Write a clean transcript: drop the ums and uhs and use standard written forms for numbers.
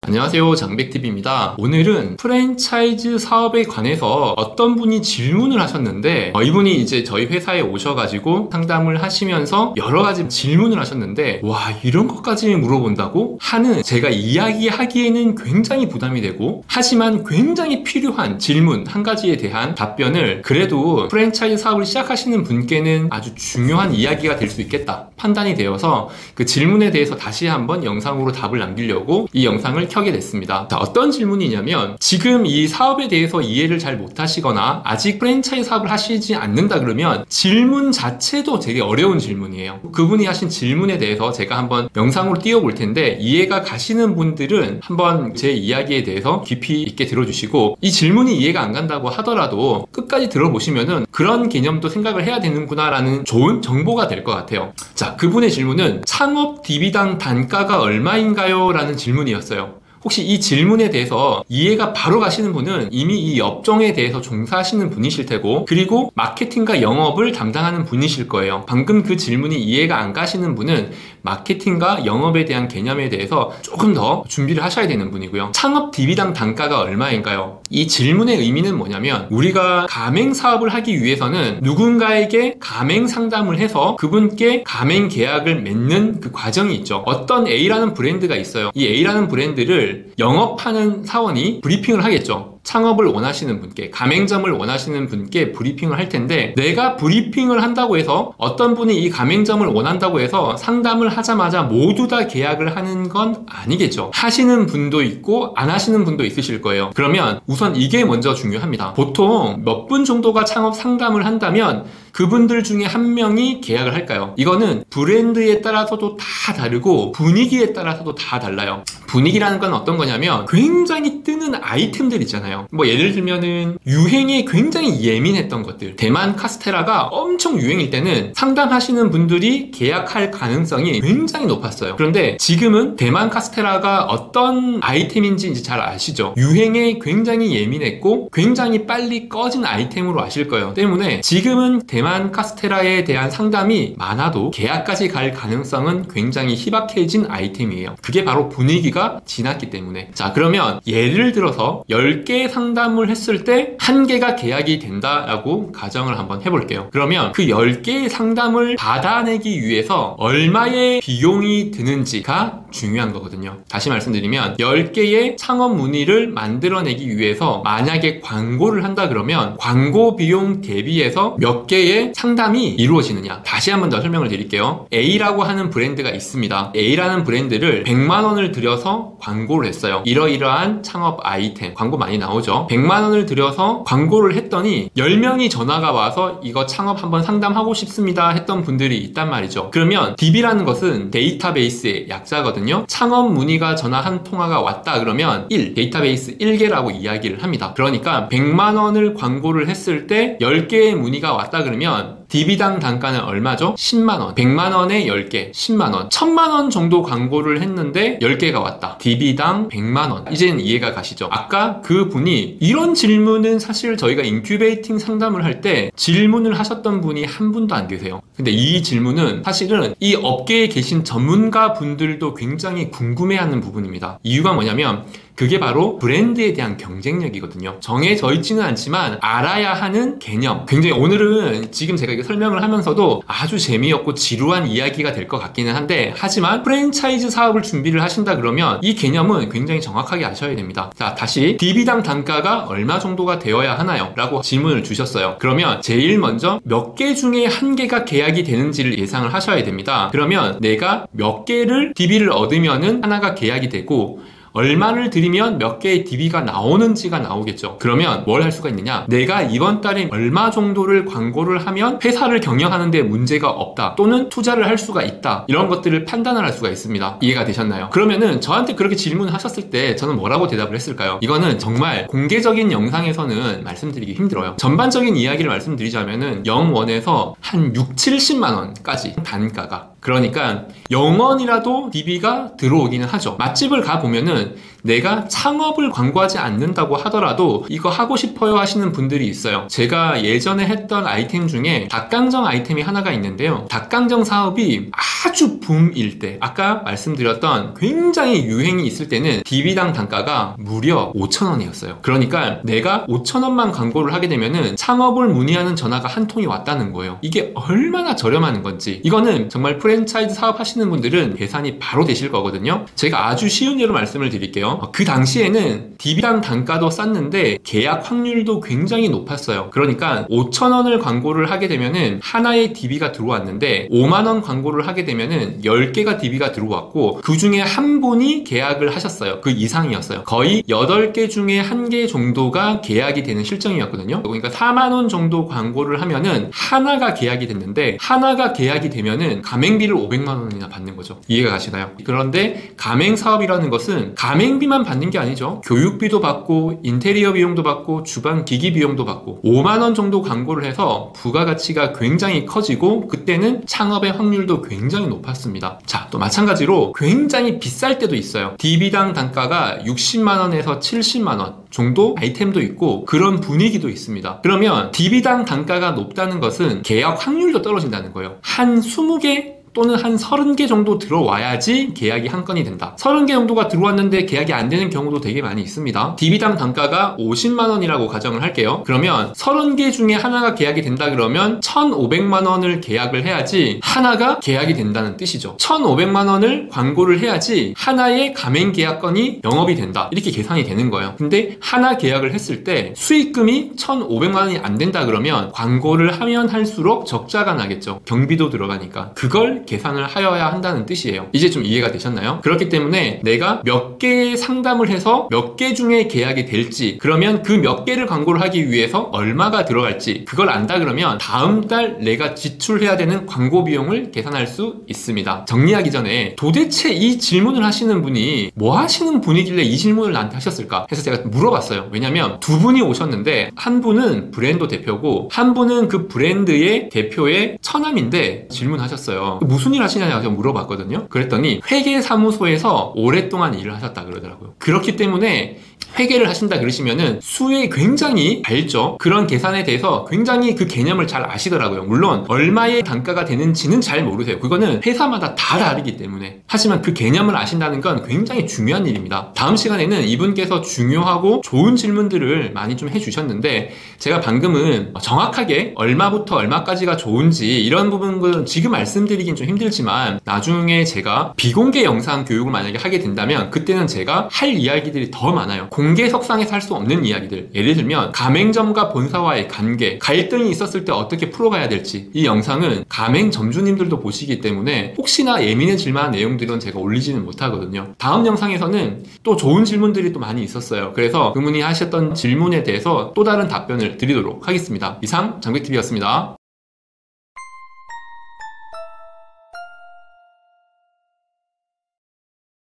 안녕하세요, 장백TV입니다. 오늘은 프랜차이즈 사업에 관해서 어떤 분이 질문을 하셨는데 이분이 이제 저희 회사에 오셔가지고 상담을 하시면서 여러 가지 질문을 하셨는데 와, 이런 것까지 물어본다고? 하는 제가 이야기하기에는 굉장히 부담이 되고 하지만 굉장히 필요한 질문 한 가지에 대한 답변을 그래도 프랜차이즈 사업을 시작하시는 분께는 아주 중요한 이야기가 될 수 있겠다 판단이 되어서 그 질문에 대해서 다시 한번 영상으로 답을 남기려고 이 영상을 켜게 됐습니다. 자, 어떤 질문이냐면 지금 이 사업에 대해서 이해를 잘 못하시거나 아직 프랜차이즈 사업을 하시지 않는다 그러면 질문 자체도 되게 어려운 질문이에요. 그분이 하신 질문에 대해서 제가 한번 영상으로 띄워볼 텐데 이해가 가시는 분들은 한번 제 이야기에 대해서 깊이 있게 들어주시고 이 질문이 이해가 안 간다고 하더라도 끝까지 들어보시면은 그런 개념도 생각을 해야 되는구나 라는 좋은 정보가 될 것 같아요. 자, 그분의 질문은 창업 DB당 단가가 얼마인가요? 라는 질문이었어요. 혹시 이 질문에 대해서 이해가 바로 가시는 분은 이미 이 업종에 대해서 종사하시는 분이실 테고 그리고 마케팅과 영업을 담당하는 분이실 거예요. 방금 그 질문이 이해가 안 가시는 분은 마케팅과 영업에 대한 개념에 대해서 조금 더 준비를 하셔야 되는 분이고요. 창업 DB당 단가가 얼마인가요? 이 질문의 의미는 뭐냐면 우리가 가맹 사업을 하기 위해서는 누군가에게 가맹 상담을 해서 그분께 가맹 계약을 맺는 그 과정이 있죠. 어떤 A라는 브랜드가 있어요. 이 A라는 브랜드를 영업하는 사원이 브리핑을 하겠죠. 창업을 원하시는 분께, 가맹점을 원하시는 분께 브리핑을 할 텐데 내가 브리핑을 한다고 해서 어떤 분이 이 가맹점을 원한다고 해서 상담을 하자마자 모두 다 계약을 하는 건 아니겠죠. 하시는 분도 있고 안 하시는 분도 있으실 거예요. 그러면 우선 이게 먼저 중요합니다. 보통 몇 분 정도가 창업 상담을 한다면 그분들 중에 한 명이 계약을 할까요? 이거는 브랜드에 따라서도 다 다르고 분위기에 따라서도 다 달라요. 분위기라는 건 어떤 거냐면 굉장히 뜨는 아이템들 있잖아요. 뭐 예를 들면은 유행에 굉장히 예민했던 것들, 대만 카스테라가 엄청 유행일 때는 상담하시는 분들이 계약할 가능성이 굉장히 높았어요. 그런데 지금은 대만 카스테라가 어떤 아이템인지 이제 잘 아시죠? 유행에 굉장히 예민했고 굉장히 빨리 꺼진 아이템으로 아실 거예요. 때문에 지금은 대만 카스테라에 대한 상담이 많아도 계약까지 갈 가능성은 굉장히 희박해진 아이템이에요. 그게 바로 분위기가 지났기 때문에. 자, 그러면 예를 들어서 10개 상담을 했을 때 1개가 계약이 된다라고 가정을 한번 해볼게요. 그러면 그 10개의 상담을 받아내기 위해서 얼마의 비용이 드는지가 중요한 거거든요. 다시 말씀드리면 10개의 창업 문의를 만들어내기 위해서 만약에 광고를 한다 그러면 광고 비용 대비해서 몇 개의 상담이 이루어지느냐. 다시 한번 더 설명을 드릴게요. A라고 하는 브랜드가 있습니다. A라는 브랜드를 100만 원을 들여서 광고를 했어요. 이러이러한 창업 아이템 광고 많이 나오죠. 100만 원을 들여서 광고를 했더니 10명이 전화가 와서 이거 창업 한번 상담하고 싶습니다 했던 분들이 있단 말이죠. 그러면 DB라는 것은 데이터베이스의 약자거든요. 창업 문의가 전화 한 통화가 왔다 그러면 1, 데이터베이스 1개라고 이야기를 합니다. 그러니까 100만 원을 광고를 했을 때 10개의 문의가 왔다 그러면 DB당 단가는 얼마죠? 10만원. 100만원에 10개, 10만원. 1000만원 정도 광고를 했는데 10개가 왔다. DB당 100만원. 이제는 이해가 가시죠? 아까 그 분이 이런 질문은 사실 저희가 인큐베이팅 상담을 할 때 질문을 하셨던 분이 한 분도 안 계세요. 근데 이 질문은 사실은 이 업계에 계신 전문가 분들도 굉장히 궁금해하는 부분입니다. 이유가 뭐냐면 그게 바로 브랜드에 대한 경쟁력이거든요. 정해져 있지는 않지만 알아야 하는 개념. 굉장히 오늘은 지금 제가 이거 설명을 하면서도 아주 재미없고 지루한 이야기가 될 것 같기는 한데 하지만 프랜차이즈 사업을 준비를 하신다 그러면 이 개념은 굉장히 정확하게 아셔야 됩니다. 자, 다시 DB당 단가가 얼마 정도가 되어야 하나요? 라고 질문을 주셨어요. 그러면 제일 먼저 몇 개 중에 1개가 계약이 되는지를 예상을 하셔야 됩니다. 그러면 내가 몇 개를 DB를 얻으면은 하나가 계약이 되고 얼마를 들이면 몇 개의 DB가 나오는지가 나오겠죠. 그러면 뭘 할 수가 있느냐? 내가 이번 달에 얼마 정도를 광고를 하면 회사를 경영하는 데 문제가 없다. 또는 투자를 할 수가 있다. 이런 것들을 판단을 할 수가 있습니다. 이해가 되셨나요? 그러면은 저한테 그렇게 질문을 하셨을 때 저는 뭐라고 대답을 했을까요? 이거는 정말 공개적인 영상에서는 말씀드리기 힘들어요. 전반적인 이야기를 말씀드리자면은 0원에서 한 6, 70만 원까지 단가가 그러니까 영원이라도 DB가 들어오기는 하죠. 맛집을 가보면은 내가 창업을 광고하지 않는다고 하더라도 이거 하고 싶어요 하시는 분들이 있어요. 제가 예전에 했던 아이템 중에 닭강정 아이템이 하나가 있는데요. 닭강정 사업이 아주 붐일 때, 아까 말씀드렸던 굉장히 유행이 있을 때는 DB당 단가가 무려 5,000원이었어요. 그러니까 내가 5,000원만 광고를 하게 되면은 창업을 문의하는 전화가 한 통이 왔다는 거예요. 이게 얼마나 저렴한 건지. 이거는 정말 프랜차이즈 사업 하시는 분들은 계산이 바로 되실 거거든요. 제가 아주 쉬운 예로 말씀을 드릴게요. 그 당시에는 DB당 단가도 쌌는데 계약 확률도 굉장히 높았어요. 그러니까 5,000원을 광고를 하게 되면은 하나의 DB가 들어왔는데 5만원 광고를 하게 되면은 10개가 DB가 들어왔고 그 중에 한 분이 계약을 하셨어요. 그 이상이었어요. 거의 8개 중에 1개 정도가 계약이 되는 실정이었거든요. 그러니까 4만원 정도 광고를 하면은 하나가 계약이 됐는데 하나가 계약이 되면은 가맹비를 500만원이나 받는 거죠. 이해가 가시나요? 그런데 가맹 사업이라는 것은 가맹비만 받는 게 아니죠. 교육비도 받고 인테리어 비용도 받고 주방 기기 비용도 받고 5만원 정도 광고를 해서 부가가치가 굉장히 커지고 그때는 창업의 확률도 굉장히 높았습니다. 자, 또 마찬가지로 굉장히 비쌀 때도 있어요. DB당 단가가 60만원에서 70만원 정도 아이템도 있고 그런 분위기도 있습니다. 그러면 DB당 단가가 높다는 것은 계약 확률도 떨어진다는 거예요. 한 20개 또는 한 30개 정도 들어와야지 계약이 한 건이 된다. 30개 정도가 들어왔는데 계약이 안 되는 경우도 되게 많이 있습니다. DB당 단가가 50만원이라고 가정을 할게요. 그러면 30개 중에 하나가 계약이 된다 그러면 1,500만원을 계약을 해야지 하나가 계약이 된다는 뜻이죠. 1,500만원을 광고를 해야지 하나의 가맹 계약건이 영업이 된다. 이렇게 계산이 되는 거예요. 근데 하나 계약을 했을 때 수익금이 1,500만원이 안 된다 그러면 광고를 하면 할수록 적자가 나겠죠. 경비도 들어가니까. 그걸 계산을 하여야 한다는 뜻이에요. 이제 좀 이해가 되셨나요? 그렇기 때문에 내가 몇 개의 상담을 해서 몇 개 중에 계약이 될지, 그러면 그 몇 개를 광고를 하기 위해서 얼마가 들어갈지 그걸 안다 그러면 다음 달 내가 지출해야 되는 광고 비용을 계산할 수 있습니다. 정리하기 전에 도대체 이 질문을 하시는 분이 뭐 하시는 분이길래 이 질문을 나한테 하셨을까 해서 제가 물어봤어요. 왜냐면 두 분이 오셨는데 한 분은 브랜드 대표고 한 분은 그 브랜드의 대표의 처남인데 질문하셨어요. 무슨 일 하시냐고 제가 물어봤거든요. 그랬더니 회계사무소에서 오랫동안 일을 하셨다 그러더라고요. 그렇기 때문에 회계를 하신다 그러시면은 수익이 굉장히 밝죠. 그런 계산에 대해서 굉장히 그 개념을 잘 아시더라고요. 물론 얼마의 단가가 되는지는 잘 모르세요. 그거는 회사마다 다 다르기 때문에. 하지만 그 개념을 아신다는 건 굉장히 중요한 일입니다. 다음 시간에는 이분께서 중요하고 좋은 질문들을 많이 좀 해주셨는데 제가 방금은 정확하게 얼마부터 얼마까지가 좋은지 이런 부분은 지금 말씀드리긴 좀 힘들지만 나중에 제가 비공개 영상 교육을 만약에 하게 된다면 그때는 제가 할 이야기들이 더 많아요. 공개석상에서 할 수 없는 이야기들, 예를 들면 가맹점과 본사와의 관계, 갈등이 있었을 때 어떻게 풀어가야 될지, 이 영상은 가맹점주님들도 보시기 때문에 혹시나 예민해질 만한 내용들은 제가 올리지는 못하거든요. 다음 영상에서는 또 좋은 질문들이 또 많이 있었어요. 그래서 그분이 하셨던 질문에 대해서 또 다른 답변을 드리도록 하겠습니다. 이상 장백TV였습니다.